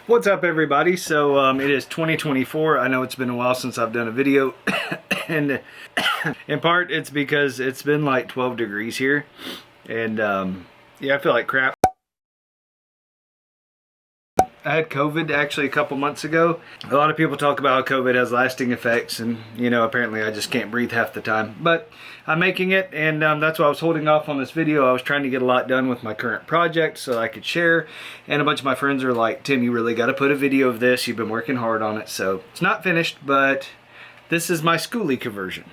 What's up, everybody? So it is 2024. I know it's been a while since I've done a video and in part it's because it's been like 12 degrees here and yeah, I feel like crap. I had COVID actually a couple months ago. A lot of people talk about how COVID has lasting effects, and you know, apparently I just can't breathe half the time. But I'm making it, and that's why I was holding off on this video. I was trying to get a lot done with my current project so I could share. And a bunch of my friends are like, Tim, you really got to put a video of this. You've been working hard on it. So it's not finished, but this is my Skoolie conversion.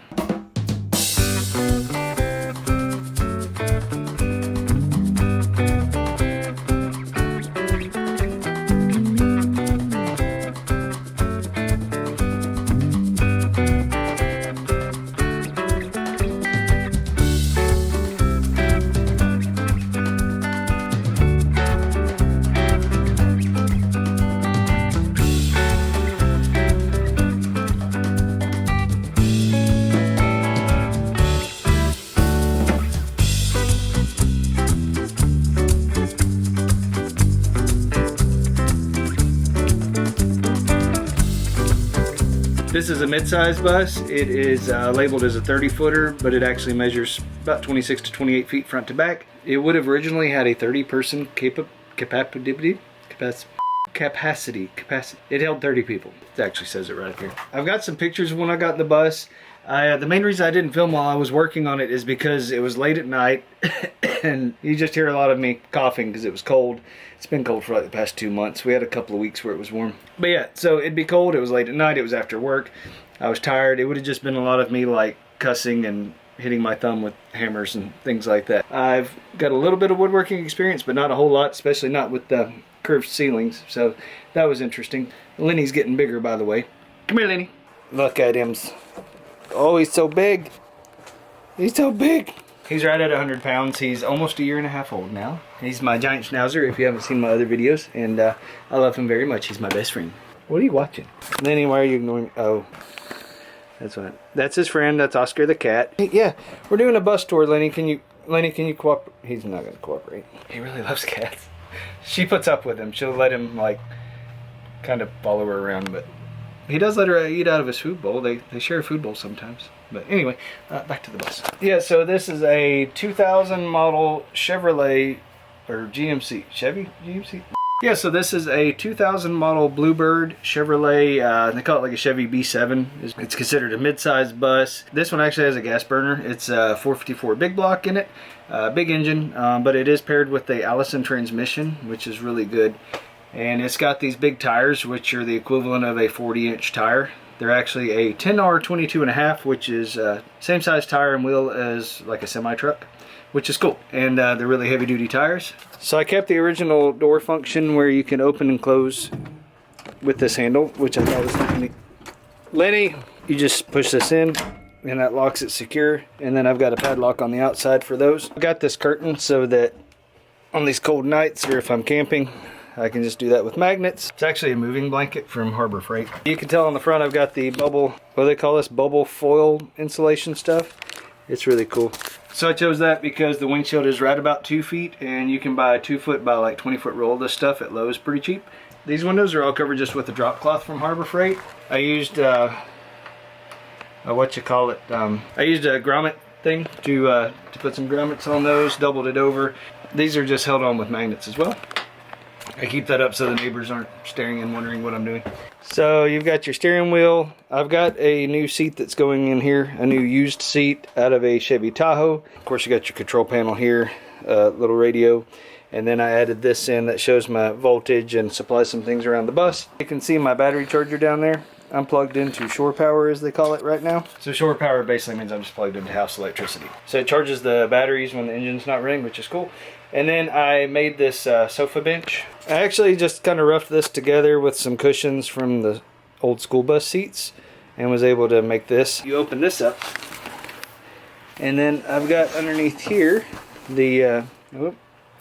This is a mid-size bus. It is labeled as a 30-footer, but it actually measures about 26 to 28 feet front to back. It would have originally had a 30-person capacity. It held 30 people. It actually says it right up here. I've got some pictures of when I got in the bus. The main reason I didn't film while I was working on it is because it was late at night and you just hear a lot of me coughing because it was cold. It's been cold for like the past 2 months. We had a couple of weeks where it was warm. But yeah, so it'd be cold. It was late at night. It was after work. I was tired. It would have just been a lot of me like cussing and hitting my thumb with hammers and things like that. I've got a little bit of woodworking experience, but not a whole lot, especially not with the curved ceilings. So that was interesting. Lenny's getting bigger, by the way. Come here, Lenny. Look at him. Oh, he's so big. He's so big. He's right at 100 pounds. He's almost a year and a half old now. He's my giant schnauzer, if you haven't seen my other videos. And I love him very much. He's my best friend. What are you watching? Lenny, why are you ignoring me? Oh, that's what. That's his friend. That's Oscar the cat. Hey, yeah, we're doing a bus tour, Lenny. Can you cooperate? He's not going to cooperate. He really loves cats. She puts up with him. She'll let him, like, kind of follow her around, but he does let her eat out of his food bowl. They share a food bowl sometimes. But anyway, back to the bus. Yeah, so this is a 2000 model Chevrolet, or GMC. Chevy? GMC? Yeah, so this is a 2000 model Bluebird Chevrolet. They call it like a Chevy B7. It's considered a mid-size bus. This one actually has a gas burner. It's a 454 big block in it. Big engine, but it is paired with the Allison transmission, which is really good. And it's got these big tires, which are the equivalent of a 40-inch tire. They're actually a 10R 22.5, which is same size tire and wheel as like a semi-truck, which is cool. And they're really heavy-duty tires. So I kept the original door function where you can open and close with this handle, which I thought was pretty neat. Lenny, you just push this in, and that locks it secure. And then I've got a padlock on the outside for those. I've got this curtain so that on these cold nights, or if I'm camping, I can just do that with magnets. It's actually a moving blanket from Harbor Freight. You can tell on the front I've got the bubble, what do they call this? Bubble foil insulation stuff. It's really cool. So I chose that because the windshield is right about 2 feet, and you can buy a 2-foot by like 20-foot roll of this stuff at Lowe's pretty cheap. These windows are all covered just with a drop cloth from Harbor Freight. I used I used a grommet thing to put some grommets on those, doubled it over. These are just held on with magnets as well. I keep that up so the neighbors aren't staring and wondering what I'm doing. So you've got your steering wheel. I've got a new seat that's going in here, a new used seat out of a Chevy Tahoe. Of course, you got your control panel here, little radio, and then I added this in that shows my voltage and supplies some things around the bus. You can see my battery charger down there. I'm plugged into shore power, as they call it right now. So shore power basically means I'm just plugged into house electricity. So it charges the batteries when the engine's not running, which is cool. And then I made this sofa bench. I actually just kind of roughed this together with some cushions from the old school bus seats and was able to make this. You open this up, and then I've got underneath here the,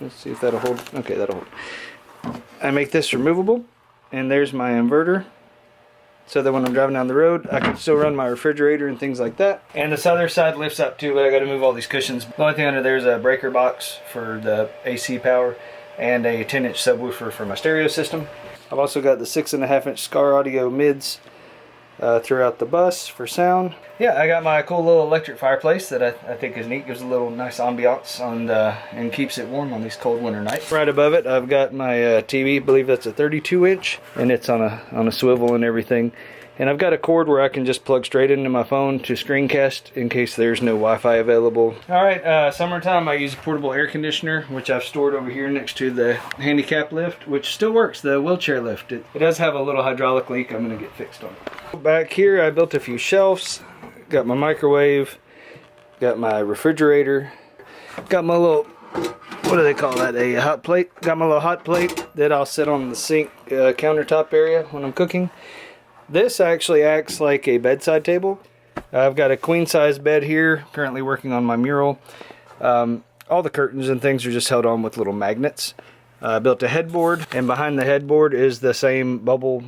let's see if that'll hold. Okay, that'll hold. I make this removable, and there's my inverter. so that when I'm driving down the road, I can still run my refrigerator and things like that. And this other side lifts up too, but I got to move all these cushions. The only thing under there is a breaker box for the AC power and a 10-inch subwoofer for my stereo system. I've also got the 6.5-inch Scar Audio mids throughout the bus for sound. Yeah, I got my cool little electric fireplace that I think is neat. Gives a little nice ambiance and keeps it warm on these cold winter nights. Right above it, I've got my TV. I believe that's a 32-inch, and it's on a swivel and everything. And I've got a cord where I can just plug straight into my phone to screencast in case there's no Wi-Fi available. Alright, summertime I use a portable air conditioner, which I've stored over here next to the handicap lift, which still works, the wheelchair lift. It does have a little hydraulic leak I'm going to get fixed on. Back here I built a few shelves, got my microwave, got my refrigerator, got my little, what do they call that, a hot plate? Got my little hot plate that I'll sit on the sink countertop area when I'm cooking. This actually acts like a bedside table. I've got a queen size bed here, currently working on my mural. All the curtains and things are just held on with little magnets. I built a headboard, and behind the headboard is the same bubble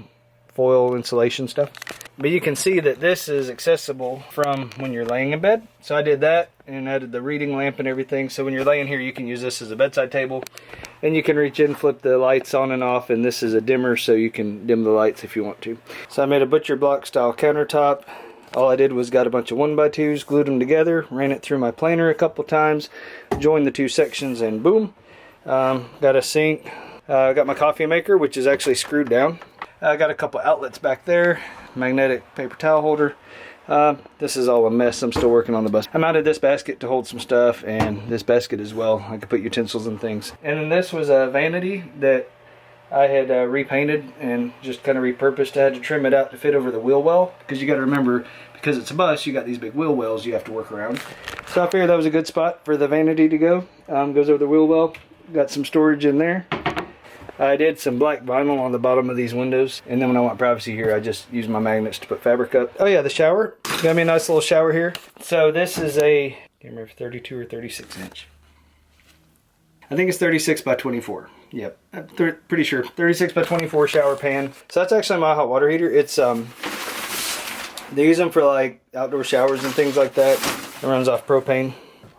foil insulation stuff. But you can see that this is accessible from when you're laying in bed. So I did that and added the reading lamp and everything. So when you're laying here, you can use this as a bedside table. And you can reach in, flip the lights on and off, and this is a dimmer so you can dim the lights if you want to. So I made a butcher block style countertop. All I did was got a bunch of 1x2s, glued them together, ran it through my planer a couple times, joined the two sections, and boom. Got a sink. Got my coffee maker, which is actually screwed down. I got a couple outlets back there, magnetic paper towel holder. This is all a mess. I'm still working on the bus. I mounted this basket to hold some stuff, and this basket as well. I could put utensils and things. And then this was a vanity that I had repainted and just kind of repurposed. I had to trim it out to fit over the wheel well, because you got to remember, because it's a bus, you got these big wheel wells you have to work around. So I figured that was a good spot for the vanity to go. Goes over the wheel well. Got some storage in there. I did some black vinyl on the bottom of these windows, and then when I want privacy here, I just use my magnets to put fabric up. Oh yeah, the shower. Got me a nice little shower here. So this is a, I can't remember if 32 or 36 inch. I think it's 36 by 24. Yep, I'm pretty sure. 36 by 24 shower pan. So that's actually my hot water heater. It's they use them for like outdoor showers and things like that. It runs off propane.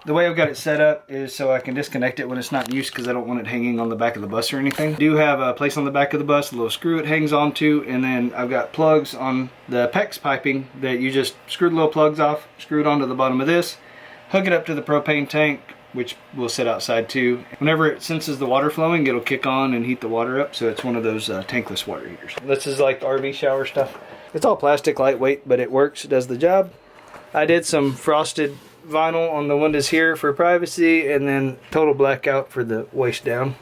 The way I've got it set up is so I can disconnect it when it's not in use, because I don't want it hanging on the back of the bus or anything. I do have a place on the back of the bus, a little screw it hangs onto, and then I've got plugs on the PEX piping that you just screw the little plugs off, screw it onto the bottom of this, hook it up to the propane tank, which will sit outside too. Whenever it senses the water flowing, it'll kick on and heat the water up, so it's one of those tankless water heaters. This is like RV shower stuff. It's all plastic, lightweight, but it works, it does the job. I did some frosted vinyl on the windows here for privacy, and then total blackout for the waist down.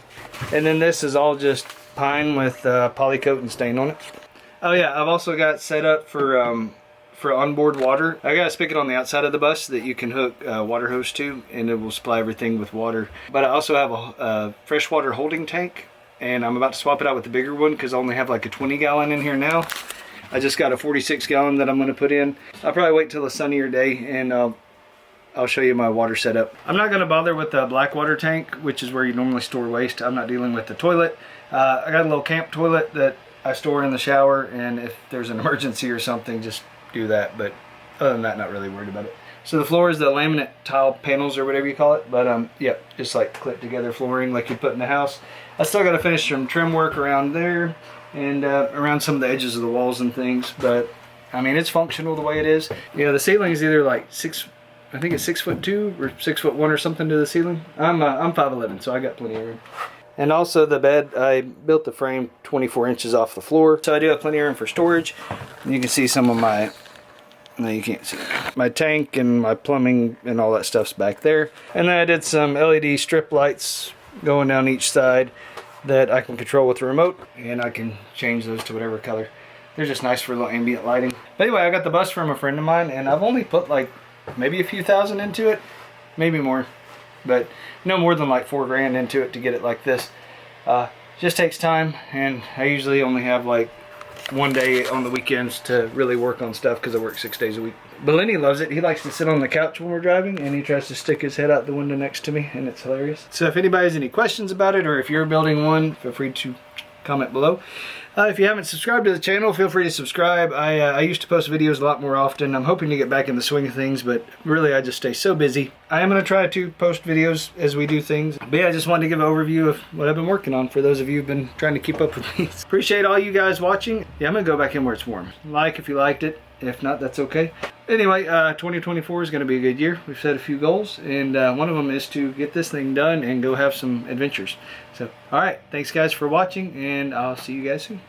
And then this is all just pine with polycoat and stain on it. Oh yeah, I've also got set up for onboard water. I got a spigot on the outside of the bus that you can hook a water hose to, and it will supply everything with water. But I also have a freshwater holding tank, and I'm about to swap it out with the bigger one because I only have like a 20 gallon in here now. I just got a 46 gallon that I'm going to put in. I'll probably wait till a sunnier day, and I'll show you my water setup. I'm not going to bother with the black water tank, which is where you normally store waste. I'm not dealing with the toilet. I got a little camp toilet that I store in the shower, and if there's an emergency or something, just do that. But other than that, not really worried about it. So the floor is the laminate tile panels or whatever you call it. But yeah, just like clip together flooring like you put in the house. I still got to finish some trim work around there and around some of the edges of the walls and things. But I mean, it's functional the way it is. You know, the ceiling is either like I think it's 6'2" or 6'1" or something to the ceiling. I'm 5'11", so I got plenty of room. And also the bed, I built the frame 24 inches off the floor, so I do have plenty of room for storage. You can see some of my, no, you can't see it. My tank and my plumbing and all that stuff's back there. And then I did some LED strip lights going down each side that I can control with the remote, and I can change those to whatever color. They're just nice for a little ambient lighting. But anyway, I got the bus from a friend of mine, and I've only put like maybe a few thousand into it, maybe more, but no more than like $4 grand into it to get it like this. Just takes time, and I usually only have like one day on the weekends to really work on stuff because I work 6 days a week. But Lenny loves it. He likes to sit on the couch when we're driving, and he tries to stick his head out the window next to me, and it's hilarious. So if anybody has any questions about it, or if you're building one, feel free to comment below. If you haven't subscribed to the channel, feel free to subscribe. I used to post videos a lot more often. I'm hoping to get back in the swing of things, but really I just stay so busy. I am going to try to post videos as we do things. But yeah, I just wanted to give an overview of what I've been working on for those of you who've been trying to keep up with me. Appreciate all you guys watching. Yeah, I'm going to go back in where it's warm. Like if you liked it. If not, that's okay. Anyway, 2024 is going to be a good year. We've set a few goals, and one of them is to get this thing done and go have some adventures. So, all right. Thanks, guys, for watching, and I'll see you guys soon.